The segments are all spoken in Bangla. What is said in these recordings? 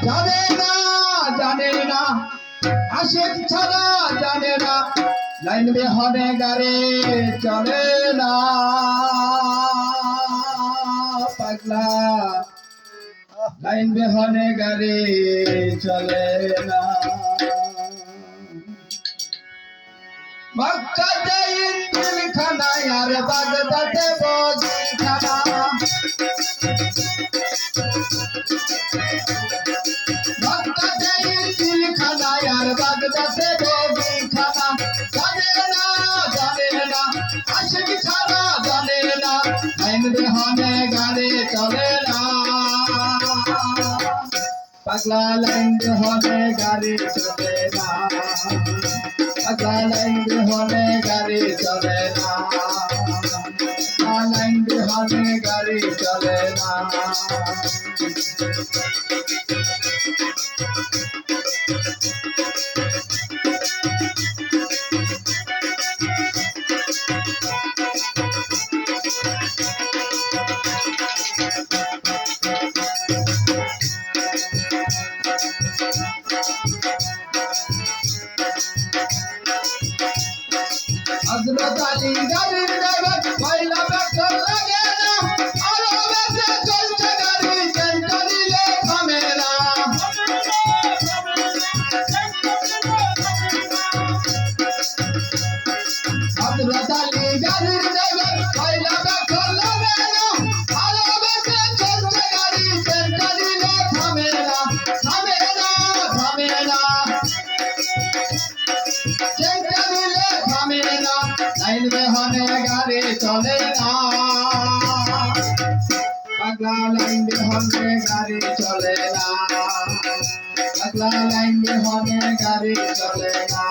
জানে না আশিক ছাড়া জানে না লাইন বিহনে গাড়ি চলে না পাগলা লাইন বিহনে গাড়ি চলে না মক্কাতে ইঞ্জিল খানা আর বাগদাদে বগি খানা মক্কাতে ইঞ্জিল খানা আর বাগদাদে বগি খানা জানে না আশিক ছাড়া জানে না লাইন বিহনে গাড়ি চলে না পাগলা লাইন বিহনে গাড়ি চলে না পাগলা লাইন বিহনে গাড়ি চলে না লাইন বিহনে গাড়ি চলে না হযরত আলী গাড়ির ড্রাইভার পয়লা পেট্রোল লাগে না আর বেঁচে চলছে গাড়ি চেনটা দিলে থামে না হযরত আলী গাড়ির ড্রাইভার পয়লা পেট্রোল লাগে না আর বেঁচে চলছে গাড়ি চেনটা দিলে থামে না লাইন বিহনে গাড়ি চলে না পাগলা লাইন বিহনে গাড়ি চলে না পাগলা লাইন বিহনে গাড়ি চলে না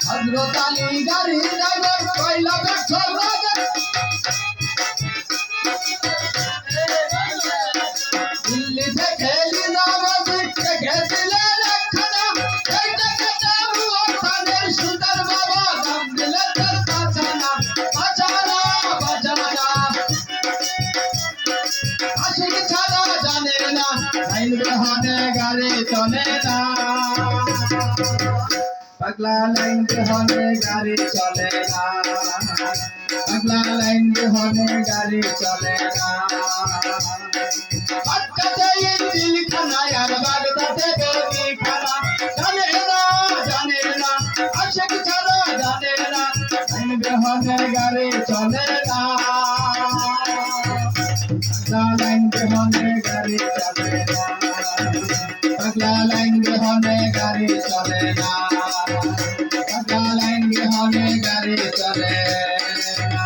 হযরত আলী গাড়ির ড্রাইভার পয়লা পেট্রোল লাগে দিল্লি থেকে নিজামাবাদ থেকে দিলে একখানা এইটা কেটে ওখানের সুন্দর বাবা দাম দিলে তার বাঁচানা আশিক ছাড়া জানে না লাইন বিহনে গাড়ি চলে না পাগলা লাইন বিহনে গাড়ি চলে না পাগলা লাইন বিহনে গাড়ি চলে না মক্কাতে ইঞ্জিল খানা আর বাগদাদে বগি খানা জানে না আশিক ছাড়া জানে না লাইন বিহনে গাড়ি চলে না পাগলা লাইন বিহনে গাড়ি চলে না পাগলা লাইন বিহনে গাড়ি চলে না পাগলা লাইন বিহনে গাড়ি চলে না